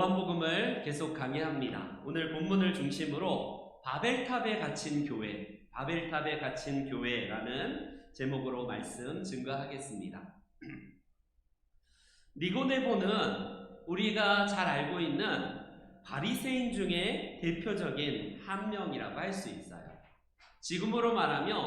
요한복음을 계속 강의합니다. 오늘 본문을 중심으로 바벨탑에 갇힌 교회라는 제목으로 말씀 증거하겠습니다. 니고데모는 우리가 잘 알고 있는 바리새인 중에 대표적인 한 명이라고 할 수 있어요. 지금으로 말하면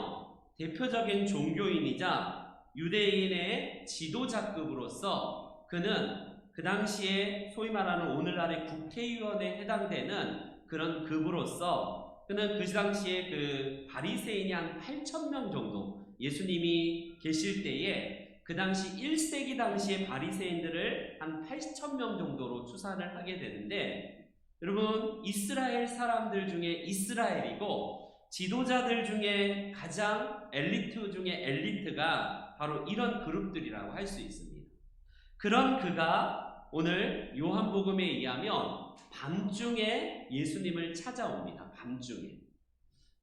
대표적인 종교인이자 유대인의 지도자급으로서 그는 그 당시에 소위 말하는 오늘날의 국회의원에 해당되는 그런 급으로서 그는 그 당시에 그 바리새인이 한 8,000명 정도 예수님이 계실 때에 그 당시 1세기 당시의 바리새인들을 한 8,000명 정도로 추산을 하게 되는데, 여러분 이스라엘 사람들 중에 이스라엘이고 지도자들 중에 가장 엘리트 중에 엘리트가 바로 이런 그룹들이라고 할 수 있습니다. 그런 그가 오늘 요한복음에 의하면 밤중에 예수님을 찾아옵니다. 밤중에.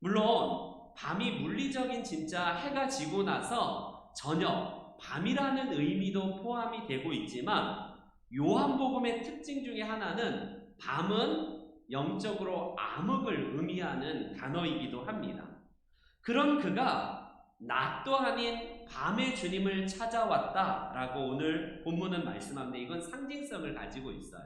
물론 밤이 물리적인 진짜 해가 지고 나서 저녁, 밤이라는 의미도 포함이 되고 있지만 요한복음의 특징 중에 하나는 밤은 영적으로 암흑을 의미하는 단어이기도 합니다. 그런 그가 낮도 아닌 밤에 주님을 찾아왔다라고 오늘 본문은 말씀하는데, 이건 상징성을 가지고 있어요.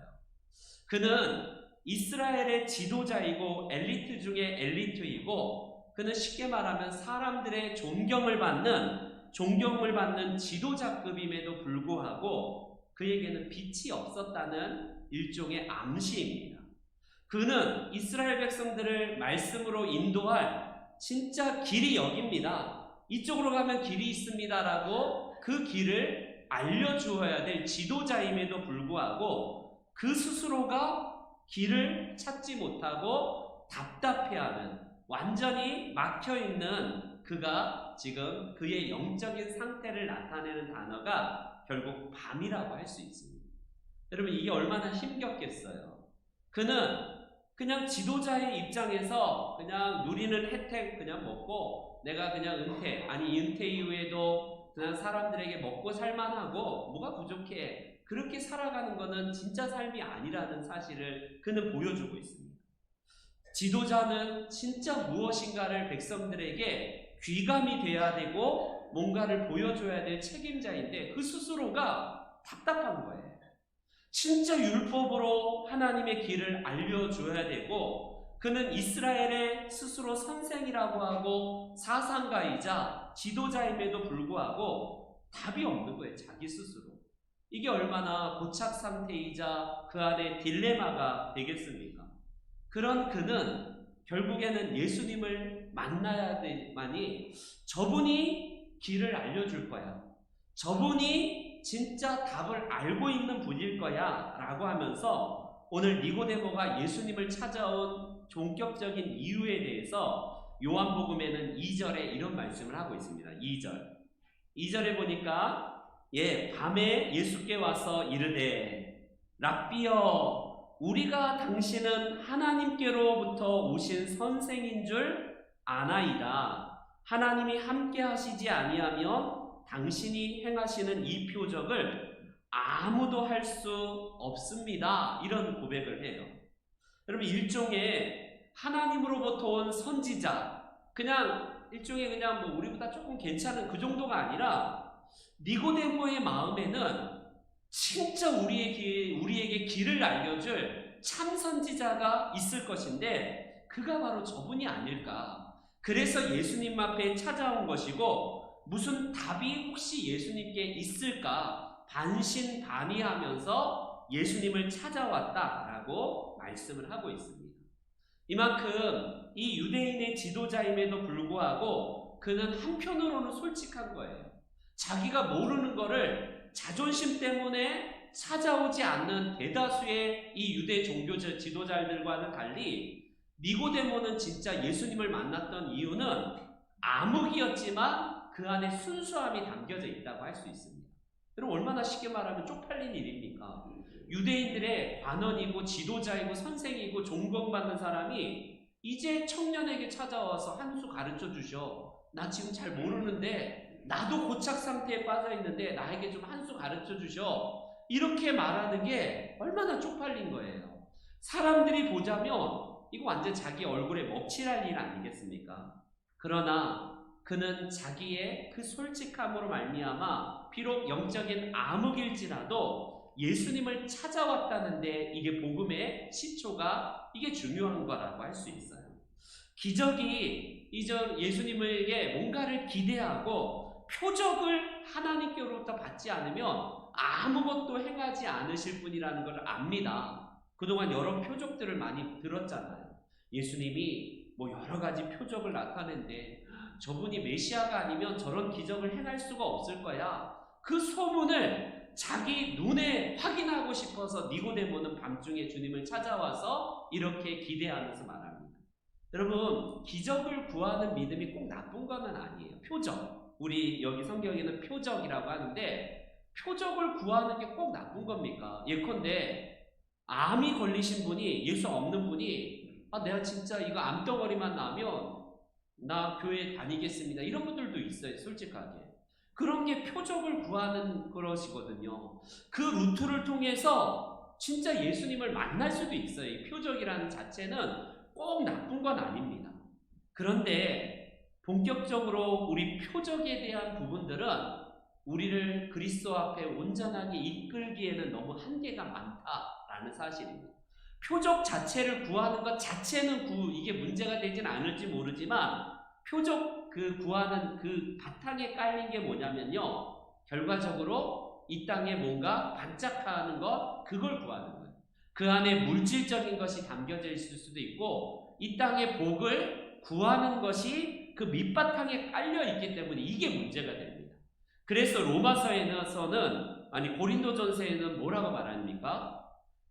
그는 이스라엘의 지도자이고 엘리트 중에 엘리트이고, 그는 쉽게 말하면 사람들의 존경을 받는 지도자급임에도 불구하고 그에게는 빛이 없었다는 일종의 암시입니다. 그는 이스라엘 백성들을 말씀으로 인도할 진짜 길이 여기입니다. 이쪽으로 가면 길이 있습니다라고 그 길을 알려주어야 될 지도자임에도 불구하고 그 스스로가 길을 찾지 못하고 답답해하는, 완전히 막혀있는 그가 지금 그의 영적인 상태를 나타내는 단어가 결국 밤이라고 할 수 있습니다. 여러분 이게 얼마나 힘겹겠어요. 그는 그냥 지도자의 입장에서 그냥 누리는 혜택 그냥 먹고 내가 그냥 은퇴 이후에도 그냥 사람들에게 먹고 살만하고 뭐가 부족해, 그렇게 살아가는 것은 진짜 삶이 아니라는 사실을 그는 보여주고 있습니다. 지도자는 진짜 무엇인가를 백성들에게 귀감이 돼야 되고 뭔가를 보여줘야 될 책임자인데 그 스스로가 답답한 거예요. 진짜 율법으로 하나님의 길을 알려줘야 되고, 그는 이스라엘의 스스로 선생이라고 하고 사상가이자 지도자임에도 불구하고 답이 없는 거예요. 자기 스스로. 이게 얼마나 고착 상태이자 그 안에 딜레마가 되겠습니까? 그런 그는 결국에는 예수님을 만나야 되만이 저분이 길을 알려줄 거야, 저분이 진짜 답을 알고 있는 분일 거야 라고 하면서 오늘 니고데모가 예수님을 찾아온 본격적인 이유에 대해서 요한복음에는 2절에 이런 말씀을 하고 있습니다. 2절에 보니까 밤에 예수께 와서 이르되 랍비여 우리가 당신은 하나님께로부터 오신 선생인 줄 아나이다. 하나님이 함께 하시지 아니하면 당신이 행하시는 이 표적을 아무도 할 수 없습니다. 이런 고백을 해요. 여러분 일종의 하나님으로부터 온 선지자, 그냥 일종의 그냥 뭐 우리보다 조금 괜찮은 그 정도가 아니라 니고데모의 마음에는 진짜 우리에게 길을 알려줄 참 선지자가 있을 것인데 그가 바로 저분이 아닐까. 그래서 예수님 앞에 찾아온 것이고, 무슨 답이 혹시 예수님께 있을까 반신반의하면서 예수님을 찾아왔다라고 말씀을 하고 있습니다. 이만큼 이 유대인의 지도자임에도 불구하고 그는 한편으로는 솔직한 거예요. 자기가 모르는 거를 자존심 때문에 찾아오지 않는 대다수의 이 유대 종교 지도자들과는 달리 니고데모는 진짜 예수님을 만났던 이유는 암흑이었지만 그 안에 순수함이 담겨져 있다고 할 수 있습니다. 여러분 얼마나 쉽게 말하면 쪽팔린 일입니까? 유대인들의 관원이고 지도자이고 선생이고 존경받는 사람이 이제 청년에게 찾아와서 한 수 가르쳐 주셔. 나 지금 잘 모르는데 나도 고착 상태에 빠져 있는데 나에게 좀 한 수 가르쳐 주셔. 이렇게 말하는 게 얼마나 쪽팔린 거예요. 사람들이 보자면 이거 완전 자기 얼굴에 먹칠할 일 아니겠습니까? 그러나 그는 자기의 그 솔직함으로 말미암아 비록 영적인 암흑일지라도 예수님을 찾아왔다는데 이게 복음의 시초가 이게 중요한 거라고 할 수 있어요. 기적이 이전 예수님에게 뭔가를 기대하고 표적을 하나님께로부터 받지 않으면 아무것도 행하지 않으실 분이라는 걸 압니다. 그동안 여러 표적들을 많이 들었잖아요. 예수님이 뭐 여러 가지 표적을 나타낸데 저분이 메시아가 아니면 저런 기적을 행할 수가 없을 거야. 그 소문을 자기 눈에 확인하고 싶어서 니고데모는 밤중에 주님을 찾아와서 이렇게 기대하면서 말합니다. 여러분, 기적을 구하는 믿음이 꼭 나쁜 건 아니에요. 표적. 우리 여기 성경에는 표적이라고 하는데 표적을 구하는 게 꼭 나쁜 겁니까? 예컨대 암이 걸리신 분이, 예수 없는 분이 내가 진짜 이거 암덩어리만 나면 나 교회 다니겠습니다. 이런 분들도 있어요. 솔직하게. 그런 게 표적을 구하는 것이거든요. 그 루트를 통해서 진짜 예수님을 만날 수도 있어요. 이 표적이라는 자체는 꼭 나쁜 건 아닙니다. 그런데 본격적으로 우리 표적에 대한 부분들은 우리를 그리스도 앞에 온전하게 이끌기에는 너무 한계가 많다라는 사실입니다. 표적 자체를 구하는 것 자체는 이게 문제가 되진 않을지 모르지만 표적 구하는 그 바탕에 깔린 게 뭐냐면요. 결과적으로 이 땅에 뭔가 반짝하는 것, 그걸 구하는 거예요. 그 안에 물질적인 것이 담겨져 있을 수도 있고 이 땅의 복을 구하는 것이 그 밑바탕에 깔려 있기 때문에 이게 문제가 됩니다. 그래서 로마서에서는 고린도전서에는 뭐라고 말합니까?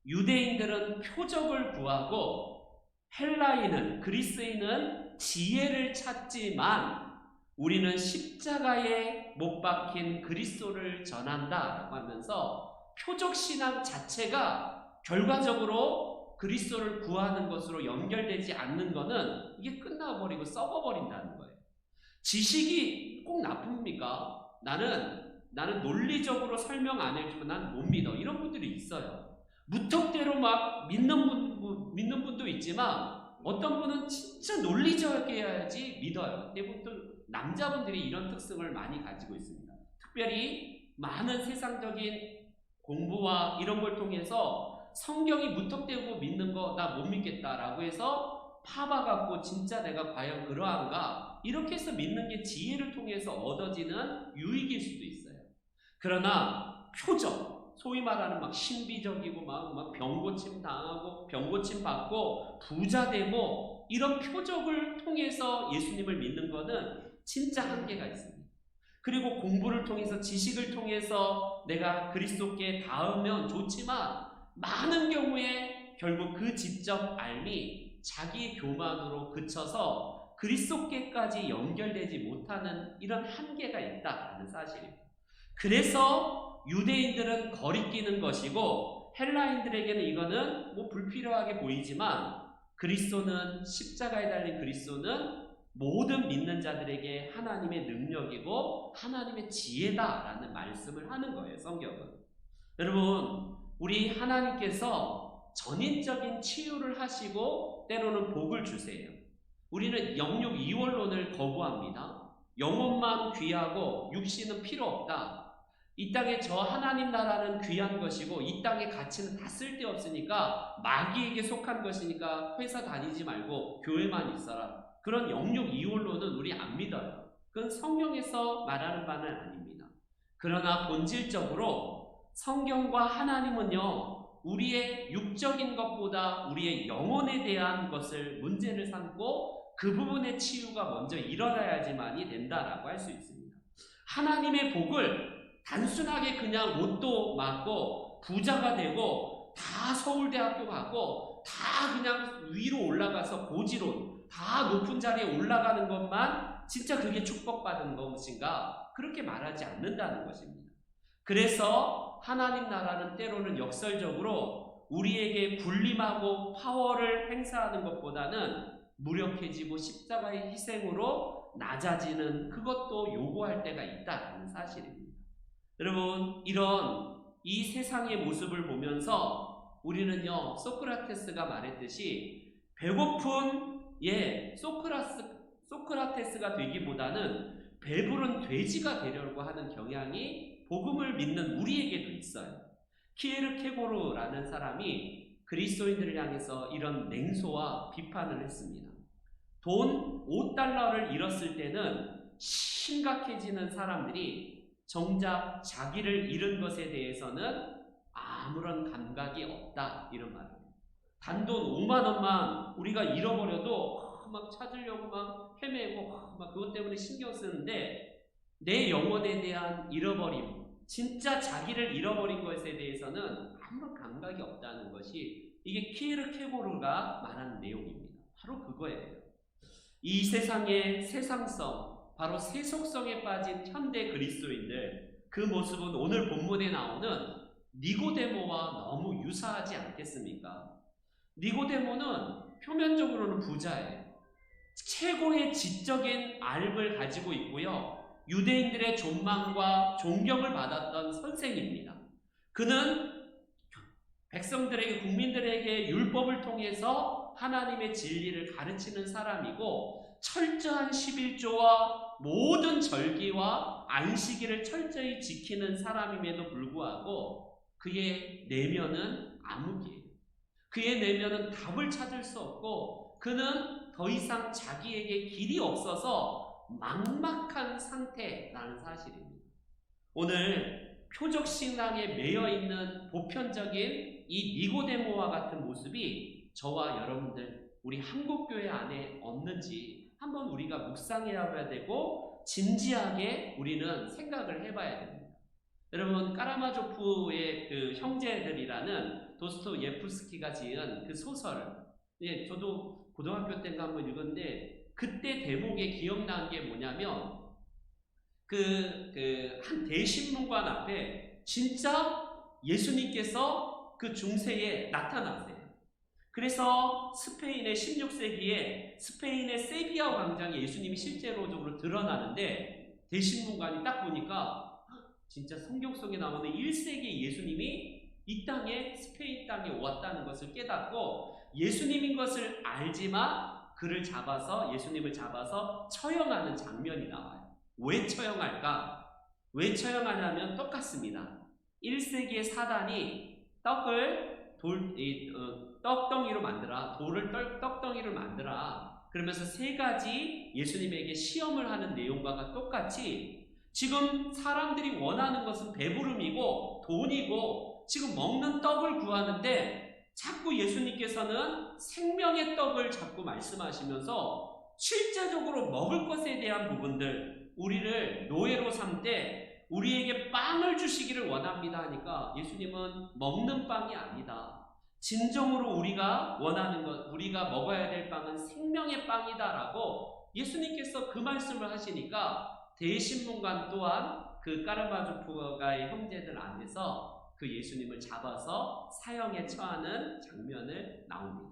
유대인들은 표적을 구하고 헬라인은 그리스인은 지혜를 찾지만 우리는 십자가에 못 박힌 그리스도를 전한다라고 하면서 표적 신앙 자체가 결과적으로 그리스도를 구하는 것으로 연결되지 않는 것은 이게 끝나버리고 썩어버린다는 거예요. 지식이 꼭 나쁩니까? 나는 논리적으로 설명 안 해주면 난 못 믿어. 이런 분들이 있어요. 무턱대로 막 믿는 분도 있지만 어떤 분은 진짜 논리적이게 해야지 믿어요. 대부분 남자분들이 이런 특성을 많이 가지고 있습니다. 특별히 많은 세상적인 공부와 이런 걸 통해서 성경이 무턱대고 믿는 거 나 못 믿겠다라고 해서 파봐갖고 진짜 내가 과연 그러한가 이렇게 해서 믿는 게 지혜를 통해서 얻어지는 유익일 수도 있어요. 그러나 표적, 소위 말하는 막 신비적이고 막 병고침 당하고 병고침 받고 부자 되고 이런 표적을 통해서 예수님을 믿는 거는 진짜 한계가 있습니다. 그리고 공부를 통해서 지식을 통해서 내가 그리스도께 닿으면 좋지만 많은 경우에 결국 그 지적 알미 자기 교만으로 그쳐서 그리스도께까지 연결되지 못하는 이런 한계가 있다는 사실입니다. 그래서 유대인들은 거리끼는 것이고 헬라인들에게는 이거는 불필요하게 보이지만 그리스도는 십자가에 달린 그리스도는 모든 믿는 자들에게 하나님의 능력이고 하나님의 지혜다라는 말씀을 하는 거예요. 성경은. 여러분, 우리 하나님께서 전인적인 치유를 하시고 때로는 복을 주세요. 우리는 영육 이원론을 거부합니다. 영혼만 귀하고 육신은 필요 없다. 이 땅에 저 하나님 나라는 귀한 것이고 이 땅의 가치는 다 쓸데없으니까 마귀에게 속한 것이니까 회사 다니지 말고 교회만 있어라. 그런 영육 이원론은 우리 안 믿어요. 그건 성경에서 말하는 바는 아닙니다. 그러나 본질적으로 성경과 하나님은요, 우리의 육적인 것보다 우리의 영혼에 대한 것을 문제를 삼고 그 부분의 치유가 먼저 일어나야지만이 된다라고 할 수 있습니다. 하나님의 복을 단순하게 그냥 로또 맞고 부자가 되고 다 서울대학교 가고 다 그냥 위로 올라가서 고지론 다 높은 자리에 올라가는 것만 진짜 그게 축복받은 것인가? 그렇게 말하지 않는다는 것입니다. 그래서 하나님 나라는 때로는 역설적으로 우리에게 군림하고 파워를 행사하는 것보다는 무력해지고 십자가의 희생으로 낮아지는 그것도 요구할 때가 있다는 사실입니다. 여러분, 이런 이 세상의 모습을 보면서 우리는요, 소크라테스가 말했듯이 배고픈 소크라테스가 되기보다는 배부른 돼지가 되려고 하는 경향이 복음을 믿는 우리에게도 있어요. 키에르케고르라는 사람이 그리스도인들을 향해서 이런 냉소와 비판을 했습니다. 돈 5달러를 잃었을 때는 심각해지는 사람들이 정작 자기를 잃은 것에 대해서는 아무런 감각이 없다, 이런 말입니다. 단돈 5만 원만 우리가 잃어버려도 막 찾으려고 막 헤매고 막 그것 때문에 신경 쓰는데 내 영혼에 대한 잃어버림, 진짜 자기를 잃어버린 것에 대해서는 아무런 감각이 없다는 것이 이게 키에르케고르가 말하는 내용입니다. 바로 그거예요. 이 세상의 세상성, 바로 세속성에 빠진 현대 그리스도인들, 그 모습은 오늘 본문에 나오는 니고데모와 너무 유사하지 않겠습니까? 니고데모는 표면적으로는 부자예요. 최고의 지적인 알을 가지고 있고요. 유대인들의 존망과 존경을 받았던 선생입니다. 그는 백성들에게, 국민들에게 율법을 통해서 하나님의 진리를 가르치는 사람이고, 철저한 11조와 모든 절기와 안식일을 철저히 지키는 사람임에도 불구하고 그의 내면은 암흑이에요. 그의 내면은 답을 찾을 수 없고, 그는 더 이상 자기에게 길이 없어서 막막한 상태라는 사실입니다. 오늘 표적 신앙에 매여 있는 보편적인 이 니고데모와 같은 모습이 저와 여러분들, 우리 한국교회 안에 없는지 한번 우리가 묵상해야 되고 진지하게 우리는 생각을 해봐야 됩니다. 여러분, 까라마조프의 그 형제들이라는 도스토예프스키가 지은 그 소설, 저도 고등학교 때인가 한번 읽었는데 그때 대목에 기억나는 게 뭐냐면 한 대신문관 앞에 진짜 예수님께서 그 중세에 나타나세요. 그래서 스페인의 16세기에 스페인의 세비야 광장에 예수님이 실제로적으로 드러나는데, 대신문관이 딱 보니까 진짜 성경 속에 나오는 1세기 예수님이 이 땅에, 스페인 땅에 왔다는 것을 깨닫고 예수님인 것을 알지만 예수님을 잡아서 처형하는 장면이 나와요. 왜 처형할까? 왜 처형하냐면 똑같습니다. 1세기의 사단이 떡덩이로 만들어, 돌을 떡덩이로 만들어, 그러면서 세 가지 예수님에게 시험을 하는 내용과 똑같이 지금 사람들이 원하는 것은 배부름이고 돈이고 지금 먹는 떡을 구하는데, 자꾸 예수님께서는 생명의 떡을 자꾸 말씀하시면서 실제적으로 먹을 것에 대한 부분들, 우리를 노예로 삼되 우리에게 빵을 주시기를 원합니다 하니까 예수님은 먹는 빵이 아니다, 진정으로 우리가 원하는 것, 우리가 먹어야 될 빵은 생명의 빵이다라고 예수님께서 그 말씀을 하시니까 대신문관 또한 그 까르마조프가의 형제들 안에서 그 예수님을 잡아서 사형에 처하는 장면을 나옵니다.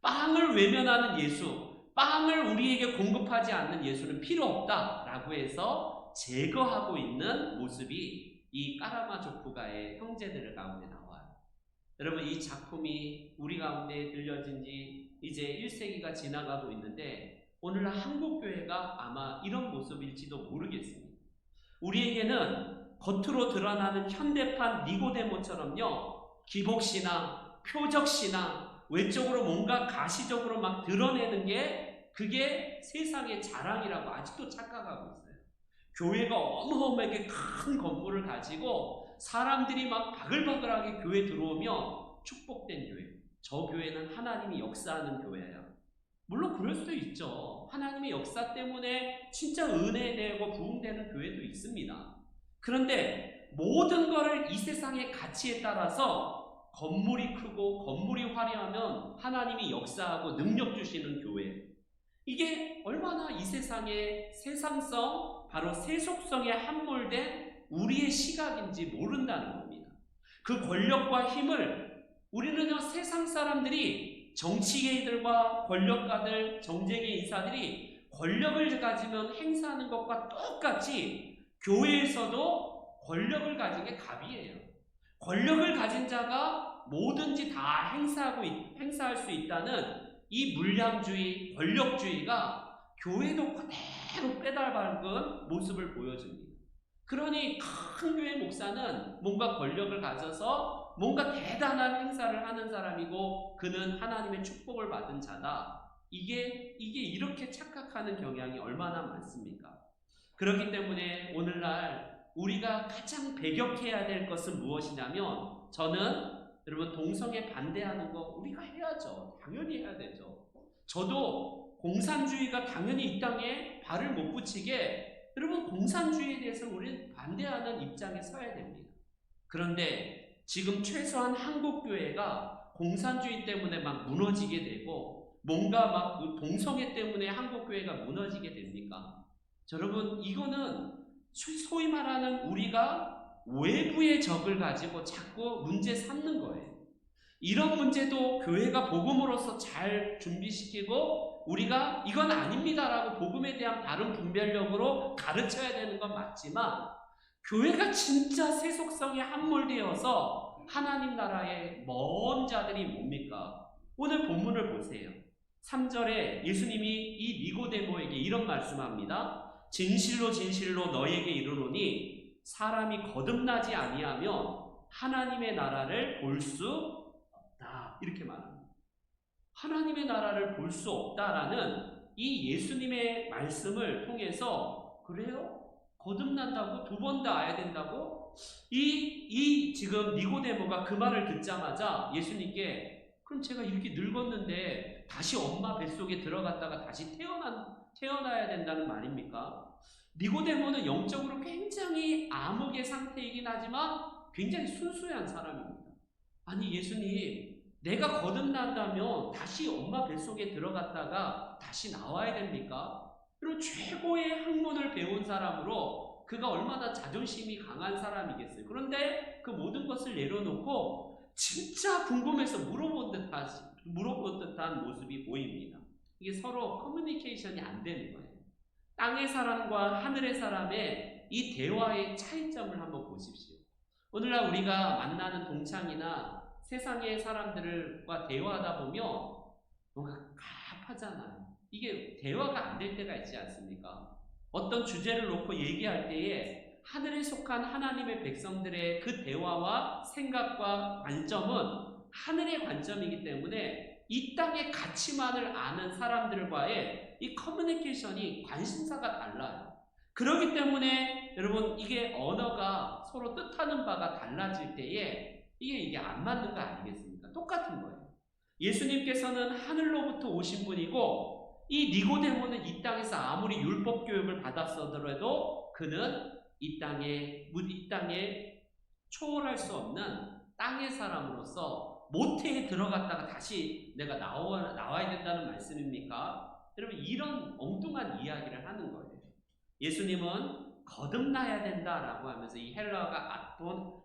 빵을 외면하는 예수, 빵을 우리에게 공급하지 않는 예수는 필요 없다라고 해서 제거하고 있는 모습이 이 까라마조프가의 형제들 가운데 나와요. 여러분, 이 작품이 우리 가운데 들려진 지 이제 1세기가 지나가고 있는데 오늘날 한국교회가 아마 이런 모습일지도 모르겠습니다. 우리에게는 겉으로 드러나는 현대판 니고데모처럼요, 기복신앙, 표적신앙, 외적으로 뭔가 가시적으로 막 드러내는 게 그게 세상의 자랑이라고 아직도 착각하고 있어요. 교회가 어마어마하게 큰 건물을 가지고 사람들이 막 바글바글하게 교회 들어오면 축복된 교회, 저 교회는 하나님이 역사하는 교회예요. 물론 그럴 수도 있죠. 하나님의 역사 때문에 진짜 은혜되고 부흥되는 교회도 있습니다. 그런데 모든 것을 이 세상의 가치에 따라서 건물이 크고 건물이 화려하면 하나님이 역사하고 능력 주시는 교회, 이게 얼마나 이 세상의 세상성, 바로 세속성에 함몰된 우리의 시각인지 모른다는 겁니다. 그 권력과 힘을 우리는요, 세상 사람들이, 정치계들과 권력가들, 정쟁의 인사들이 권력을 가지면 행사하는 것과 똑같이 교회에서도 권력을 가진 게 갑이에요. 권력을 가진 자가 뭐든지 다 행사할 수 있다는 이 물량주의, 권력주의가 교회도 그대로 빼닮은 모습을 보여줍니다. 그러니 큰 교회 목사는 뭔가 권력을 가져서 뭔가 대단한 행사를 하는 사람이고 그는 하나님의 축복을 받은 자다. 이게 이렇게 착각하는 경향이 얼마나 많습니까? 그렇기 때문에 오늘날 우리가 가장 배격해야 될 것은 무엇이냐면, 저는 여러분 동성애 반대하는 거 우리가 해야죠. 당연히 해야 되죠. 저도 공산주의가 당연히 이 땅에 발을 못 붙이게, 여러분 공산주의에 대해서 우리는 반대하는 입장에 서야 됩니다. 그런데 지금 최소한 한국교회가 공산주의 때문에 막 무너지게 되고 뭔가 막 동성애 때문에 한국교회가 무너지게 됩니까? 여러분 이거는 소위 말하는 우리가 외부의 적을 가지고 자꾸 문제 삼는 거예요. 이런 문제도 교회가 복음으로서 잘 준비시키고 우리가 이건 아닙니다라고 복음에 대한 바른 분별력으로 가르쳐야 되는 건 맞지만, 교회가 진짜 세속성에 함몰되어서 하나님 나라의 먼 자들이 뭡니까? 오늘 본문을 보세요. 3절에 예수님이 이 니고데모에게 이런 말씀합니다. 진실로 진실로 너희에게 이르노니 사람이 거듭나지 아니하면 하나님의 나라를 볼 수 없다. 이렇게 말합니다. 하나님의 나라를 볼 수 없다라는 이 예수님의 말씀을 통해서, 그래요? 거듭난다고? 두 번 다 와야 된다고? 지금 니고데모가 그 말을 듣자마자 예수님께, 그럼 제가 이렇게 늙었는데 다시 엄마 뱃속에 들어갔다가 다시 태어나야 된다는 말입니까? 니고데모는 영적으로 굉장히 암흑의 상태이긴 하지만 굉장히 순수한 사람입니다. 아니 예수님, 내가 거듭난다면 다시 엄마 뱃속에 들어갔다가 다시 나와야 됩니까? 그리고 최고의 학문을 배운 사람으로 그가 얼마나 자존심이 강한 사람이겠어요. 그런데 그 모든 것을 내려놓고 진짜 궁금해서 물어본 듯한 모습이 보입니다. 이게 서로 커뮤니케이션이 안 되는 거예요. 땅의 사람과 하늘의 사람의 이 대화의 차이점을 한번 보십시오. 오늘날 우리가 만나는 동창이나 세상의 사람들과 대화하다 보면 뭔가 갑하잖아요. 이게 대화가 안 될 때가 있지 않습니까? 어떤 주제를 놓고 얘기할 때에 하늘에 속한 하나님의 백성들의 그 대화와 생각과 관점은 하늘의 관점이기 때문에 이 땅의 가치만을 아는 사람들과의 이 커뮤니케이션이 관심사가 달라요. 그렇기 때문에 여러분 이게 언어가 서로 뜻하는 바가 달라질 때에 이게 안 맞는 거 아니겠습니까? 똑같은 거예요. 예수님께서는 하늘로부터 오신 분이고 이 니고데모는 이 땅에서 아무리 율법 교육을 받았어도 그는 이 땅에 초월할 수 없는 땅의 사람으로서 모태에 들어갔다가 다시 내가 나와야 된다는 말씀입니까? 여러분 이런 엉뚱한 이야기를 하는 거예요. 예수님은 거듭나야 된다라고 하면서 이 헬라어가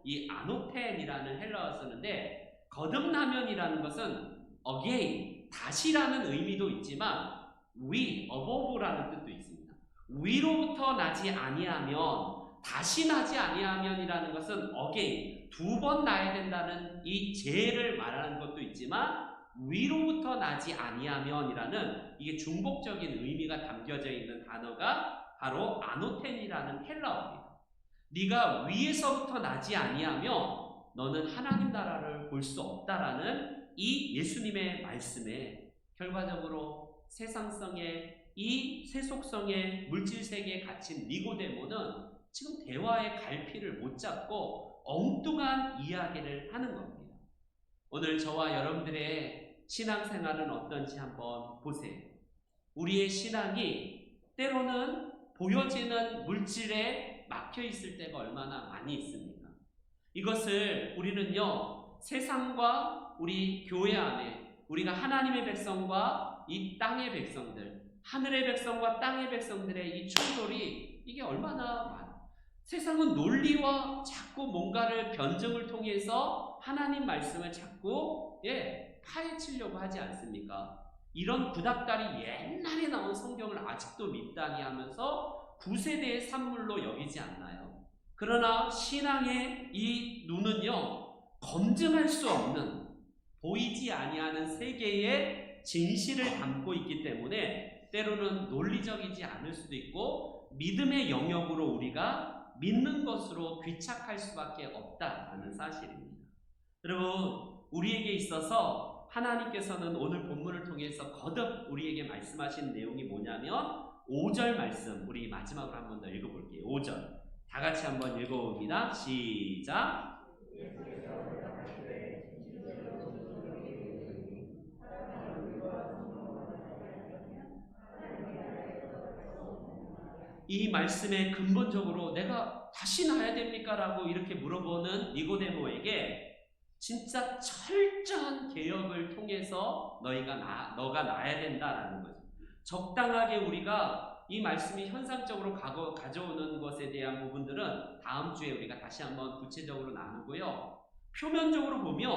이 아노텐이라는 헬라어를 쓰는데, 거듭나면이라는 것은 again, 다시라는 의미도 있지만 above라는 뜻도 있습니다. 위로부터 나지 아니하면, 다시 나지 아니하면이라는 것은 again, 두 번 나야 된다는 이 재를 말하는 것도 있지만 위로부터 나지 아니하면이라는 이게 중복적인 의미가 담겨져 있는 단어가 바로 아노텐이라는 헬라어입니다. 네가 위에서부터 나지 아니하면 너는 하나님 나라를 볼 수 없다라는 이 예수님의 말씀에 결과적으로 세상성의 이 세속성의 물질세계에 갇힌 니고데모는 지금 대화의 갈피를 못 잡고 엉뚱한 이야기를 하는 겁니다. 오늘 저와 여러분들의 신앙생활은 어떤지 한번 보세요. 우리의 신앙이 때로는 보여지는 물질에 막혀 있을 때가 얼마나 많이 있습니까? 이것을 우리는요, 세상과 우리 교회 안에 우리가 하나님의 백성과 이 땅의 백성들, 하늘의 백성과 땅의 백성들의 이 충돌이 이게 얼마나 많아요. 세상은 논리와 자꾸 뭔가를 변증을 통해서 하나님 말씀을 자꾸 파헤치려고 하지 않습니까? 이런 구닥다리 옛날에 나온 성경을 아직도 믿다니 하면서 구세대의 산물로 여기지 않나요? 그러나 신앙의 이 눈은요, 검증할 수 없는 보이지 아니하는 세계의 진실을 담고 있기 때문에 때로는 논리적이지 않을 수도 있고 믿음의 영역으로 우리가 믿는 것으로 귀착할 수밖에 없다라는 사실입니다. 여러분, 우리에게 있어서 하나님께서는 오늘 본문을 통해서 거듭 우리에게 말씀하신 내용이 뭐냐면 5절 말씀, 우리 마지막으로 한 번 더 읽어볼게요. 5절 다 같이 한번 읽어봅니다. 시작. 이 말씀에 근본적으로 내가 다시 나야 됩니까? 라고 이렇게 물어보는 니고데모에게 진짜 철저한 개혁을 통해서 너가 나야 된다라는 거죠. 적당하게 우리가 이 말씀이 현상적으로 가져오는 것에 대한 부분들은 다음 주에 우리가 다시 한번 구체적으로 나누고요. 표면적으로 보면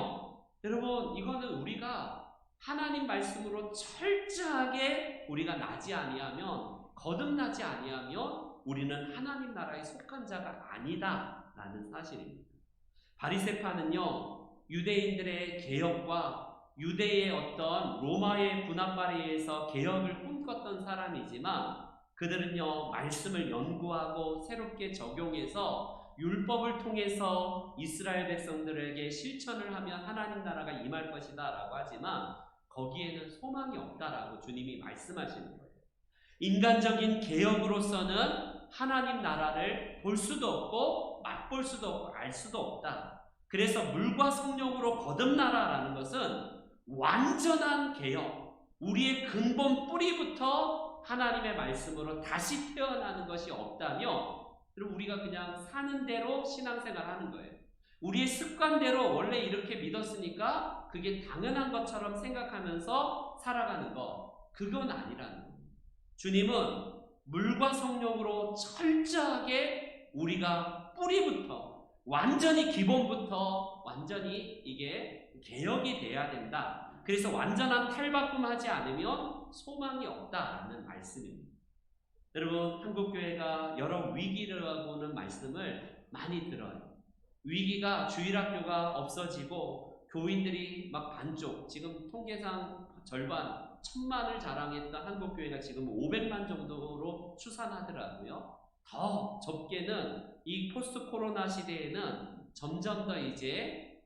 여러분, 이거는 우리가 하나님 말씀으로 철저하게 우리가 나지 아니하면, 거듭나지 아니하면 우리는 하나님 나라에 속한 자가 아니다라는 사실입니다. 바리새파는요, 유대인들의 개혁과 유대의 어떤 로마의 군함발에 의해서 개혁을 꿈꿨던 사람이지만 그들은요, 말씀을 연구하고 새롭게 적용해서 율법을 통해서 이스라엘 백성들에게 실천을 하면 하나님 나라가 임할 것이다 라고 하지만 거기에는 소망이 없다라고 주님이 말씀하시는 거예요. 인간적인 개혁으로서는 하나님 나라를 볼 수도 없고 맛볼 수도 없고 알 수도 없다. 그래서 물과 성령으로 거듭나라라는 것은 완전한 개혁, 우리의 근본 뿌리부터 하나님의 말씀으로 다시 태어나는 것이 없다면 그럼 우리가 그냥 사는 대로 신앙생활 하는 거예요. 우리의 습관대로 원래 이렇게 믿었으니까 그게 당연한 것처럼 생각하면서 살아가는 것, 그건 아니라는 거예요. 주님은 물과 성령으로 철저하게 우리가 뿌리부터 완전히 기본부터 완전히 이게 개혁이 돼야 된다. 그래서 완전한 탈바꿈하지 않으면 소망이 없다라는 말씀입니다. 여러분, 한국교회가 여러 위기라고는 말씀을 많이 들어요. 위기가 주일학교가 없어지고 교인들이 막 반쪽, 지금 통계상 절반 1000만을 자랑했던 한국교회가 지금 500만 정도로 추산하더라고요. 더 적게는 이 포스트 코로나 시대에는 점점 더 이제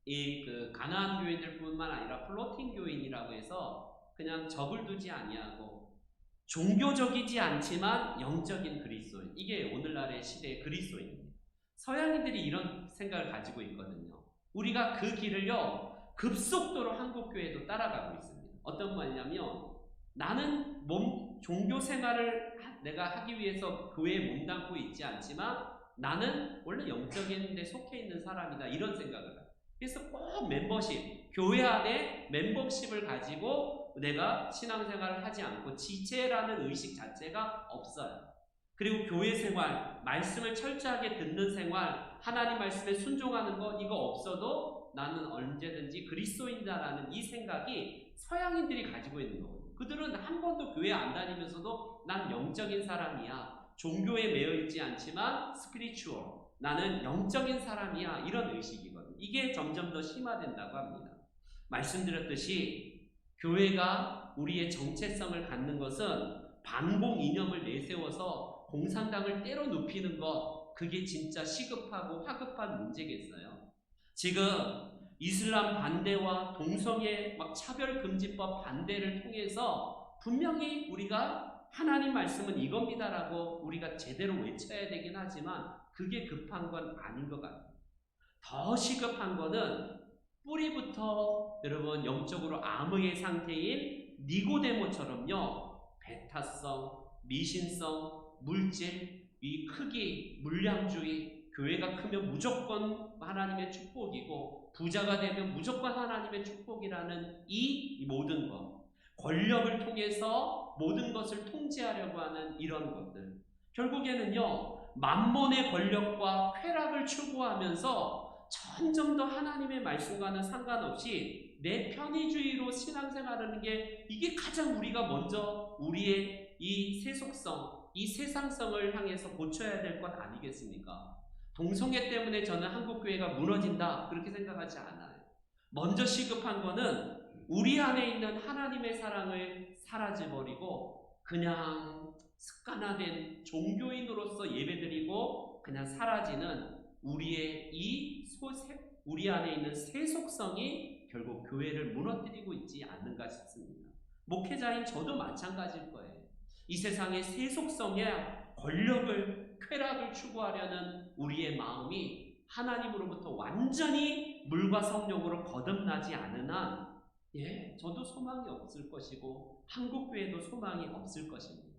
이 가나안 교인들뿐만 아니라 플로팅 교인이라고 해서 그냥 적을 두지 아니하고 종교적이지 않지만 영적인 그리스도인, 이게 오늘날의 시대의 그리스도인입니다. 서양인들이 이런 생각을 가지고 있거든요. 우리가 그 길을요 급속도로 한국교회도 따라가고 있습니다. 어떤 말이냐면 나는 종교 생활을 내가 하기 위해서 교회에 몸담고 있지 않지만 나는 원래 영적인 데 속해 있는 사람이다, 이런 생각을 해요. 그래서 꼭 멤버십, 교회 안에 멤버십을 가지고 내가 신앙생활을 하지 않고 지체라는 의식 자체가 없어요. 그리고 교회 생활, 말씀을 철저하게 듣는 생활, 하나님 말씀에 순종하는 거, 이거 없어도 나는 언제든지 그리스도인이다라는 이 생각이 서양인들이 가지고 있는 거거든요. 그들은 한 번도 교회 안 다니면서도 난 영적인 사람이야, 종교에 매여 있지 않지만 스피리추얼, 나는 영적인 사람이야, 이런 의식이거든요. 이게 점점 더 심화된다고 합니다. 말씀드렸듯이 교회가 우리의 정체성을 갖는 것은 반공 이념을 내세워서 공산당을 때로 눕히는 것, 그게 진짜 시급하고 화급한 문제겠어요. 지금 이슬람 반대와 동성애 차별금지법 반대를 통해서 분명히 우리가 하나님 말씀은 이겁니다라고 우리가 제대로 외쳐야 되긴 하지만 그게 급한 건 아닌 것 같아요. 더 시급한 거는 뿌리부터 여러분 영적으로 암흑의 상태인 니고데모처럼요, 배타성, 미신성, 물질, 이 크기, 물량주의, 교회가 크면 무조건 하나님의 축복이고 부자가 되면 무조건 하나님의 축복이라는 이 모든 것, 권력을 통해서 모든 것을 통제하려고 하는 이런 것들, 결국에는요 만몬의 권력과 쾌락을 추구하면서 점점 더 하나님의 말씀과는 상관없이 내 편의주의로 신앙생활하는 게, 이게 가장 우리가 먼저 우리의 이 세속성, 이 세상성을 향해서 고쳐야 될 것 아니겠습니까? 동성애 때문에 저는 한국교회가 무너진다 그렇게 생각하지 않아요. 먼저 시급한 거는 우리 안에 있는 하나님의 사랑을 사라져버리고 그냥 습관화된 종교인으로서 예배드리고 그냥 사라지는 우리 안에 있는 새 속성이 결국 교회를 무너뜨리고 있지 않는가 싶습니다. 목회자인 저도 마찬가지일 거예요. 이 세상의 새 속성에 권력을, 쾌락을 추구하려는 우리의 마음이 하나님으로부터 완전히 물과 성령으로 거듭나지 않은 한 저도 소망이 없을 것이고 한국교회도 소망이 없을 것입니다.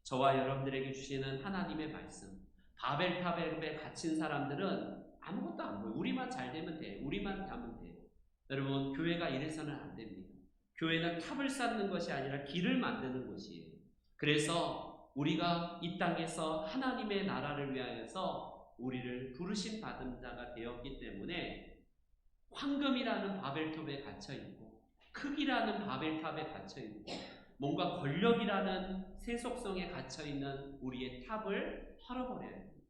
저와 여러분들에게 주시는 하나님의 말씀, 바벨탑에 갇힌 사람들은 아무것도 안 보여요. 우리만 잘 되면 돼. 우리만 하면 돼. 여러분, 교회가 이래서는 안 됩니다. 교회는 탑을 쌓는 것이 아니라 길을 만드는 것이에요. 그래서 우리가 이 땅에서 하나님의 나라를 위하여서 우리를 부르심 받은 자가 되었기 때문에 황금이라는 바벨탑에 갇혀있고 크기라는 바벨탑에 갇혀있고 뭔가 권력이라는 새 속성에 갇혀있는 우리의 탑을 헐어버려야 합니다.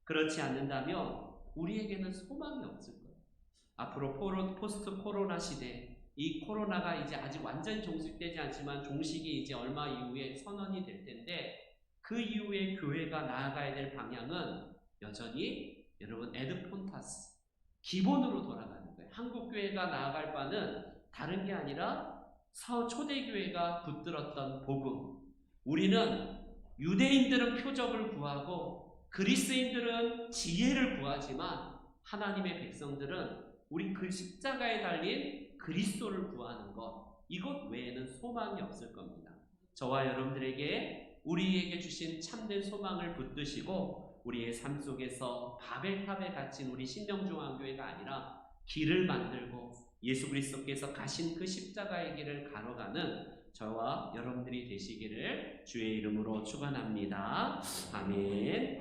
그렇지 않는다면 우리에게는 소망이 없을 거예요. 앞으로 포스트 코로나 시대, 이 코로나가 이제 아직 완전히 종식되지 않지만 종식이 이제 얼마 이후에 선언이 될 텐데 그 이후에 교회가 나아가야 될 방향은 여전히 여러분 에드폰타스 기본으로 돌아가는 거예요. 한국교회가 나아갈 바는 다른 게 아니라 초대교회가 붙들었던 복음. 우리는 유대인들은 표적을 구하고 그리스인들은 지혜를 구하지만 하나님의 백성들은 우리 그 십자가에 달린 그리스도를 구하는 것, 이것 외에는 소망이 없을 겁니다. 저와 여러분들에게 우리에게 주신 참된 소망을 붙드시고 우리의 삶 속에서 바벨탑에 갇힌 우리 신명중앙교회가 아니라 길을 만들고 예수 그리스도께서 가신 그 십자가의 길을 걸어가는 저와 여러분들이 되시기를 주의 이름으로 축원합니다. 아멘.